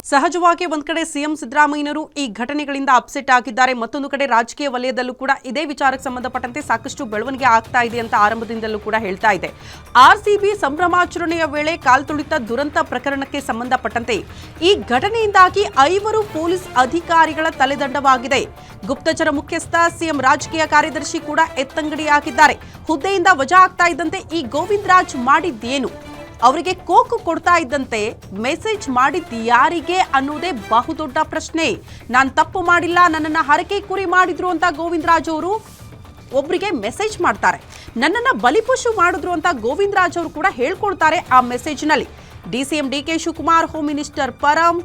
ಸಹಜವಾಗಿ ಒಂದು ಕಡೆ ಸಿಎಂ ಸಿದ್ದರಾಮಯ್ಯನವರು ಈ ಘಟನೆಗಳಿಂದ ಅಪ್ಸೆಟ್ ಆಗಿದ್ದಾರೆ. ಮತ್ತೊಂದು ಕಡೆ ರಾಜಕೀಯ ವಲಯದಲ್ಲೂ ಕೂಡ ಇದೇ ವಿಚಾರಕ್ಕೆ ಸಂಬಂಧಪಟ್ಟಂತೆ ಸಾಕಷ್ಟು ಬೆಳವಣಿಗೆ ಆಗ್ತಾ ಇದೆ ಅಂತ ಆರಂಭದಿಂದಲೂ ಕೂಡ ಹೇಳ್ತಾ ಇದೆ. ಆರ್ಸಿಬಿ ಸಂಭ್ರಮಾಚರಣೆಯ ವೇಳೆ ಕಾಲ್ತುಳಿತ ದುರಂತ ಪ್ರಕರಣಕ್ಕೆ ಸಂಬಂಧಪಟ್ಟಂತೆ ಈ ಘಟನೆಯಿಂದಾಗಿ 5 ಪೊಲೀಸ್ ಅಧಿಕಾರಿಗಳ ತಲೆದಂಡವಾಗಿದೆ. ಗುಪ್ತಚರ ಮುಖ್ಯಸ್ಥ ಸಿಎಂ ರಾಜಕೀಯ ಕಾರ್ಯದರ್ಶಿ ಕೂಡ ಎತ್ತಂಗಡಿಯಾಗಿದ್ದಾರೆ. ಹುದ್ದೆಯಿಂದ ವಜಾ ಆಗ್ತಾ ಇದ್ದಂತೆ ಈ ಗೋವಿಂದ ರಾಜ್ ಮಾಡಿದ್ದೇನು, ಅವರಿಗೆ ಕೋಕು ಕೊಡ್ತಾ ಇದ್ದಂತೆ ಮೆಸೇಜ್ ಮಾಡಿದ್ದು ಯಾರಿಗೆ ಅನ್ನೋದೇ ಬಹುದೊಡ್ಡ ಪ್ರಶ್ನೆ. ನಾನು ತಪ್ಪು ಮಾಡಿಲ್ಲ, ನನ್ನನ್ನು ಹರಕೆ ಕುರಿ ಮಾಡಿದ್ರು ಅಂತ ಗೋವಿಂದ ರಾಜ್ ಅವರು ಒಬ್ಬರಿಗೆ ಮೆಸೇಜ್ ಮಾಡ್ತಾರೆ. ನನ್ನನ್ನು ಬಲಿಪಶು ಮಾಡಿದ್ರು ಅಂತ ಗೋವಿಂದ ರಾಜ್ ಅವರು ಕೂಡ ಹೇಳ್ಕೊಳ್ತಾರೆ ಆ ಮೆಸೇಜ್ನಲ್ಲಿ. DCM DK Shivakumar, home minister Param,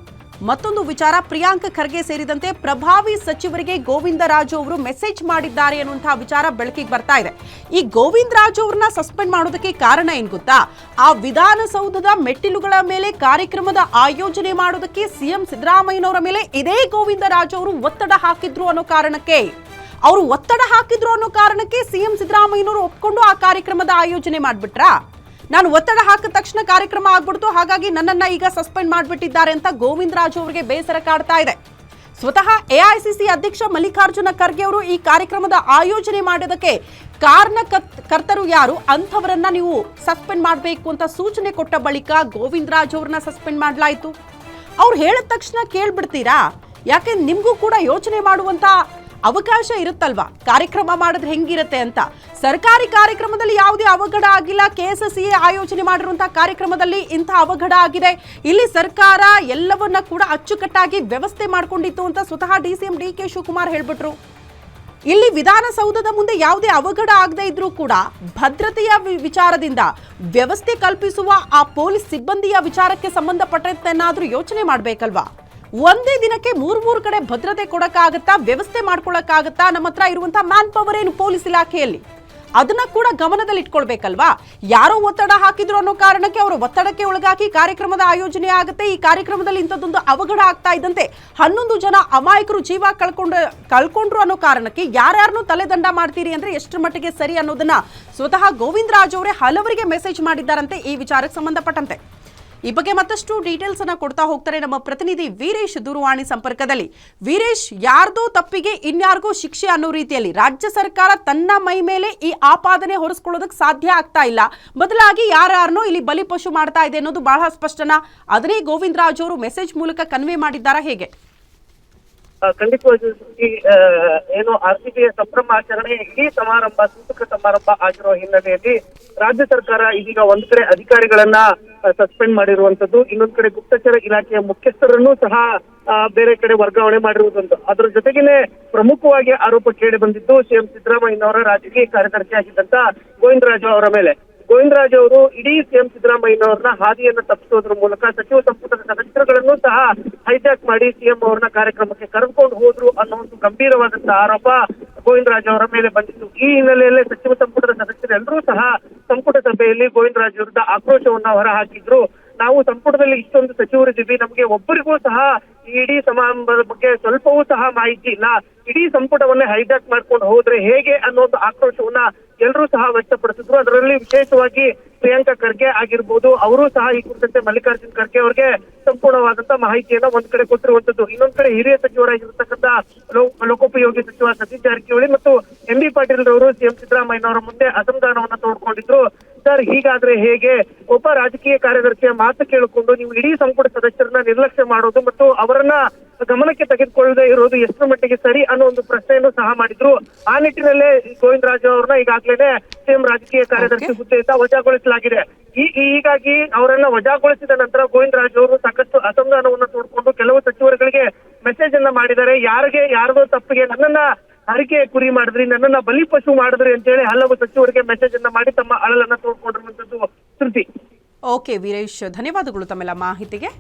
ಮತ್ತೊಂದು ವಿಚಾರ ಪ್ರಿಯಾಂಕ್ ಖರ್ಗೆ ಸೇರಿದಂತೆ ಪ್ರಭಾವಿ ಸಚಿವರಿಗೆ ಗೋವಿಂದ ರಾಜು ಅವರು ಮೆಸೇಜ್ ಮಾಡಿದ್ದಾರೆ ಅನ್ನುವಂತಹ ವಿಚಾರ ಬೆಳಕಿಗೆ ಬರ್ತಾ ಇದೆ. ಈ ಗೋವಿಂದ ರಾಜು ಅವರನ್ನ ಸಸ್ಪೆಂಡ್ ಮಾಡೋದಕ್ಕೆ ಕಾರಣ ಏನ್ ಗೊತ್ತಾ? ಆ ವಿಧಾನಸೌಧದ ಮೆಟ್ಟಿಲುಗಳ ಮೇಲೆ ಕಾರ್ಯಕ್ರಮದ ಆಯೋಜನೆ ಮಾಡೋದಕ್ಕೆ ಸಿಎಂ ಸಿದ್ದರಾಮಯ್ಯನವರ ಮೇಲೆ ಇದೇ ಗೋವಿಂದ ರಾಜು ಅವರು ಒತ್ತಡ ಹಾಕಿದ್ರು ಅನ್ನೋ ಕಾರಣಕ್ಕೆ ಸಿಎಂ ಸಿದ್ದರಾಮಯ್ಯನವರು ಒಪ್ಕೊಂಡು ಆ ಕಾರ್ಯಕ್ರಮದ ಆಯೋಜನೆ ಮಾಡ್ಬಿಟ್ರಾ? ನಾನು ಒತ್ತಡ ಹಾಕಿದ ತಕ್ಷಣ ಕಾರ್ಯಕ್ರಮ ಆಗ್ಬಿಡ್ತು, ಹಾಗಾಗಿ ನನ್ನನ್ನ ಈಗ ಸಸ್ಪೆಂಡ್ ಮಾಡಿಬಿಟ್ಟಿದ್ದಾರೆ ಅಂತ ಗೋವಿಂದ ರಾಜು ಅವರಿಗೆ ಬೇಸರ ಕಾಡ್ತಾ ಇದೆ. ಸ್ವತಃ ಎಐಸಿಸಿ ಅಧ್ಯಕ್ಷ ಮಲ್ಲಿಕಾರ್ಜುನ ಖರ್ಗೆ ಅವರು ಈ ಕಾರ್ಯಕ್ರಮದ ಆಯೋಜನೆ ಮಾಡೋದಕ್ಕೆ ಕಾರಣಕರ್ತರು ಯಾರು ಅಂಥವರನ್ನ ನೀವು ಸಸ್ಪೆಂಡ್ ಮಾಡಬೇಕು ಅಂತ ಸೂಚನೆ ಕೊಟ್ಟ ಬಳಿಕ ಗೋವಿಂದ ರಾಜು ಅವ್ರನ್ನ ಸಸ್ಪೆಂಡ್ ಮಾಡಲಾಯಿತು. ಅವ್ರು ಹೇಳಿದ ತಕ್ಷಣ ಕೇಳ್ಬಿಡ್ತೀರಾ? ಯಾಕೆ ನಿಮ್ಗೂ ಕೂಡ ಯೋಚನೆ ಮಾಡುವಂತ ಅವಕಾಶ ಇರುತ್ತಲ್ವಾ, ಕಾರ್ಯಕ್ರಮ ಮಾಡಿದ್ರೆ ಹೆಂಗಿರುತ್ತೆ ಅಂತ. ಸರ್ಕಾರಿ ಕಾರ್ಯಕ್ರಮದಲ್ಲಿ ಯಾವುದೇ ಅವಘಡ ಆಗಿಲ್ಲ. ಕೆಎಸ್ಎಸ್ಸಿಎ ಆಯೋಜನೆ ಮಾಡಿರುವಂತಹ ಕಾರ್ಯಕ್ರಮದಲ್ಲಿ ಇಂಥ ಅವಘಡ ಆಗಿದೆ. ಇಲ್ಲಿ ಸರ್ಕಾರ ಎಲ್ಲವನ್ನ ಕೂಡ ಅಚ್ಚುಕಟ್ಟಾಗಿ ವ್ಯವಸ್ಥೆ ಮಾಡ್ಕೊಂಡಿತ್ತು ಅಂತ ಸ್ವತಃ ಡಿಸಿಎಂ ಡಿಕೆ ಶಿವಕುಮಾರ್ ಹೇಳ್ಬಿಟ್ರು. ಇಲ್ಲಿ ವಿಧಾನಸೌಧದ ಮುಂದೆ ಯಾವುದೇ ಅವಘಡ ಆಗದೆ ಇದ್ರೂ ಕೂಡ ಭದ್ರತೆಯ ವಿಚಾರದಿಂದ ವ್ಯವಸ್ಥೆ ಕಲ್ಪಿಸುವ ಆ ಪೊಲೀಸ್ ಸಿಬ್ಬಂದಿಯ ವಿಚಾರಕ್ಕೆ ಸಂಬಂಧಪಟ್ಟಂತೆನಾದ್ರೂ ಯೋಚನೆ ಮಾಡ್ಬೇಕಲ್ವಾ? ಒಂದೇ ದಿನಕ್ಕೆ 3 ಕಡೆ ಭದ್ರತೆ ಕೊಡಕ್ಕಾಗತ್ತಾ, ವ್ಯವಸ್ಥೆ ಮಾಡ್ಕೊಳಕ್ಕಾಗತ್ತಾ? ನಮ್ಮ ಹತ್ರ ಇರುವಂತಹ ಮ್ಯಾನ್ ಪವರ್ ಏನು ಪೊಲೀಸ್ ಇಲಾಖೆಯಲ್ಲಿ, ಅದನ್ನ ಕೂಡ ಗಮನದಲ್ಲಿ ಇಟ್ಕೊಳ್ಬೇಕಲ್ವಾ? ಯಾರೋ ಒತ್ತಡ ಹಾಕಿದ್ರು ಅನ್ನೋ ಕಾರಣಕ್ಕೆ ಅವರು ಒತ್ತಡಕ್ಕೆ ಒಳಗಾಗಿ ಕಾರ್ಯಕ್ರಮದ ಆಯೋಜನೆ ಆಗುತ್ತೆ. ಈ ಕಾರ್ಯಕ್ರಮದಲ್ಲಿ ಇಂಥದ್ದೊಂದು ಅವಘಡ ಆಗ್ತಾ ಇದ್ದಂತೆ 11 ಜನ ಅಮಾಯಕರು ಜೀವ ಕಳ್ಕೊಂಡ್ರು ಅನ್ನೋ ಕಾರಣಕ್ಕೆ ಯಾರ್ಯಾರನ್ನೂ ತಲೆದಂಡ ಮಾಡ್ತೀರಿ ಅಂದ್ರೆ ಎಷ್ಟರ ಮಟ್ಟಿಗೆ ಸರಿ ಅನ್ನೋದನ್ನ ಸ್ವತಃ ಗೋವಿಂದ ರಾಜ್ ಅವರೇ ಹಲವರಿಗೆ ಮೆಸೇಜ್ ಮಾಡಿದ್ದಾರಂತೆ ಈ ವಿಚಾರಕ್ಕೆ ಸಂಬಂಧಪಟ್ಟಂತೆ. ಈ ಬಗ್ಗೆ ಮತ್ತಷ್ಟು ಡೀಟೇಲ್ಸ್ ಅನ್ನ ಕೊಡ್ತಾ ಹೋಗ್ತಾರೆ ನಮ್ಮ ಪ್ರತಿನಿಧಿ ವೀರೇಶ್ ದೂರವಾಣಿ ಸಂಪರ್ಕದಲ್ಲಿ. ವೀರೇಶ್, ಯಾರ್ದೋ ತಪ್ಪಿಗೆ ಇನ್ಯಾರಿಗೂ ಶಿಕ್ಷೆ ಅನ್ನೋ ರೀತಿಯಲ್ಲಿ ರಾಜ್ಯ ಸರ್ಕಾರ ತನ್ನ ಮೈ ಮೇಲೆ ಈ ಆಪಾದನೆ ಹೊರಿಸ್ಕೊಳ್ಳೋದಕ್ಕೆ ಸಾಧ್ಯ ಆಗ್ತಾ ಇಲ್ಲ. ಬದಲಾಗಿ ಯಾರ್ಯಾರನೋ ಇಲ್ಲಿ ಬಲಿಪಶು ಮಾಡ್ತಾ ಇದೆ ಅನ್ನೋದು ಬಹಳ ಸ್ಪಷ್ಟನಾ? ಅದನ್ನೇ ಗೋವಿಂದ ರಾಜ್ ಅವರು ಮೆಸೇಜ್ ಮೂಲಕ ಕನ್ವೆ ಮಾಡಿದ್ದಾರಾ, ಹೇಗೆ? ಖಂಡಿತವಾಗಿ ಏನು ಆರ್ಸಿಬಿಯ ಸಂಭ್ರಮಾಚರಣೆ ಇಡೀ ಸೂಚಕ ಸಮಾರಂಭ ಆಗಿರುವ ಹಿನ್ನೆಲೆಯಲ್ಲಿ ರಾಜ್ಯ ಸರ್ಕಾರ ಇದೀಗ ಒಂದ್ ಕಡೆ ಅಧಿಕಾರಿಗಳನ್ನ ಸಸ್ಪೆಂಡ್ ಮಾಡಿರುವಂತದ್ದು, ಇನ್ನೊಂದ್ ಕಡೆ ಗುಪ್ತಚರ ಇಲಾಖೆಯ ಮುಖ್ಯಸ್ಥರನ್ನು ಸಹ ಬೇರೆ ಕಡೆ ವರ್ಗಾವಣೆ ಮಾಡಿರುವುದಂತ. ಅದರ ಜೊತೆಗೇನೆ ಪ್ರಮುಖವಾಗಿ ಆರೋಪ ಕೇಳಿ ಬಂದಿದ್ದು ಸಿಎಂ ಸಿದ್ದರಾಮಯ್ಯನವರ ರಾಜಕೀಯ ಕಾರ್ಯದರ್ಶಿ ಆಗಿದ್ದಂತ ಗೋವಿಂದ ರಾಜು ಅವರ ಮೇಲೆ. ಗೋವಿಂದ ರಾಜು ಅವರು ಇಡೀ ಸಿಎಂ ಸಿದ್ದರಾಮಯ್ಯನವರನ್ನ ಹಾದಿಯನ್ನ ತಪ್ಪಿಸೋದ್ರ ಮೂಲಕ ಸಚಿವ ಸಂಪುಟದ ಸದಸ್ಯರುಗಳನ್ನು ಸಹ ಹೈಜಾಕ್ ಮಾಡಿ ಸಿಎಂ ಅವರನ್ನ ಕಾರ್ಯಕ್ರಮಕ್ಕೆ ಕರೆದುಕೊಂಡು ಹೋದ್ರು ಅನ್ನೋ ಒಂದು ಗಂಭೀರವಾದಂತಹ ಆರೋಪ ಗೋವಿಂದ ರಾಜು ಅವರ ಮೇಲೆ ಬಂದಿತ್ತು. ಈ ಹಿನ್ನೆಲೆಯಲ್ಲೇ ಸಚಿವ ಸಂಪುಟದ ಸದಸ್ಯರೆಲ್ಲರೂ ಸಹ ಸಂಪುಟ ಸಭೆಯಲ್ಲಿ ಗೋವಿಂದ ರಾಜು ವಿರುದ್ಧ ಆಕ್ರೋಶವನ್ನ ಹೊರ ಹಾಕಿದ್ರು. ನಾವು ಸಂಪುಟದಲ್ಲಿ ಇಷ್ಟೊಂದು ಸಚಿವರಿದ್ದೀವಿ, ನಮಗೆ ಒಬ್ಬರಿಗೂ ಸಹ ಇಡೀ ಸಮಾರಂಭದ ಬಗ್ಗೆ ಸ್ವಲ್ಪವೂ ಸಹ ಮಾಹಿತಿ ಇಲ್ಲ, ಇಡೀ ಸಂಪುಟವನ್ನೇ ಹೈಜಾಕ್ ಮಾಡ್ಕೊಂಡು ಹೋದ್ರೆ ಹೇಗೆ ಅನ್ನೋ ಒಂದು ಆಕ್ರೋಶವನ್ನ ಎಲ್ಲರೂ ಸಹ ವ್ಯಕ್ತಪಡಿಸಿದ್ರು. ಅದರಲ್ಲಿ ವಿಶೇಷವಾಗಿ ಪ್ರಿಯಾಂಕ ಖರ್ಗೆ ಆಗಿರ್ಬೋದು, ಅವರು ಸಹ ಈ ಕುರಿತಂತೆ ಮಲ್ಲಿಕಾರ್ಜುನ್ ಖರ್ಗೆ ಅವರಿಗೆ ಸಂಪೂರ್ಣವಾದಂತ ಮಾಹಿತಿಯನ್ನ ಒಂದ್ ಕಡೆ ಕೊಟ್ಟಿರುವಂತದ್ದು. ಇನ್ನೊಂದ್ ಕಡೆ ಹಿರಿಯ ಸಚಿವರಾಗಿರ್ತಕ್ಕಂಥ ಲೋಕೋಪಯೋಗಿ ಸಚಿವ ಸತೀಶ್ ಜಾರಕಿಹೊಳಿ ಮತ್ತು ಎಂ.ಬಿ. ಪಾಟೀಲ್ ರವರು ಸಿಎಂ ಸಿದ್ದರಾಮಯ್ಯನವರ ಮುಂದೆ ಅಸಮಾಧಾನವನ್ನ ತೋಡ್ಕೊಂಡಿದ್ರು. ಸರ್, ಹೀಗಾದ್ರೆ ಹೇಗೆ? ಒಬ್ಬ ರಾಜಕೀಯ ಕಾರ್ಯದರ್ಶಿಯ ಮಾತು ಕೇಳಿಕೊಂಡು ನೀವು ಇಡೀ ಸಂಪುಟ ಸದಸ್ಯರನ್ನ ನಿರ್ಲಕ್ಷ್ಯ ಮಾಡೋದು ಮತ್ತು ಅವರನ್ನ ಗಮನಕ್ಕೆ ತೆಗೆದುಕೊಳ್ಳದೆ ಇರೋದು ಎಷ್ಟರ ಮಟ್ಟಿಗೆ ಸರಿ ಅನ್ನೋ ಒಂದು ಪ್ರಶ್ನೆಯನ್ನು ಸಹ ಮಾಡಿದ್ರು. ಆ ನಿಟ್ಟಿನಲ್ಲೇ ಗೋವಿಂದ ರಾಜು ಅವ್ರನ್ನ ಈಗಾಗಲೇ ಸಿಎಂ ರಾಜಕೀಯ ಕಾರ್ಯದರ್ಶಿ ಹುದ್ದೆಯಿಂದ ವಜಾಗೊಳಿಸಲಾಗಿದೆ. ಹೀಗಾಗಿ ಅವರನ್ನ ವಜಾಗೊಳಿಸಿದ ನಂತರ ಗೋವಿಂದ ರಾಜು ಅವರು ಸಾಕಷ್ಟು ಅಸಮಾಧಾನವನ್ನ ತೋಡ್ಕೊಂಡು ಕೆಲವು ಸಚಿವರುಗಳಿಗೆ ಮೆಸೇಜ್ ಅನ್ನ ಮಾಡಿದ್ದಾರೆ. ಯಾರದೋ ತಪ್ಪಿಗೆ ನನ್ನನ್ನ ಹರಿಕೆ ಕುರಿ ಮಾಡಿದ್ರಿ, ನನ್ನನ್ನ ಬಲಿಪಶು ಮಾಡಿದ್ರಿ ಅಂತ ಹೇಳಿ ಹಲವು ಸಚಿವರಿಗೆ ಮೆಸೇಜ್ ಅನ್ನ ಮಾಡಿ ತಮ್ಮ ಅಳಲನ್ನ ತೋಡ್ಕೊಂಡಿರುವಂತದ್ದು. ಶ್ರುತಿ. ಓಕೆ ವೀರೇಶ್, ಧನ್ಯವಾದಗಳು ತಮ್ಮೆಲ್ಲ ಮಾಹಿತಿಗೆ.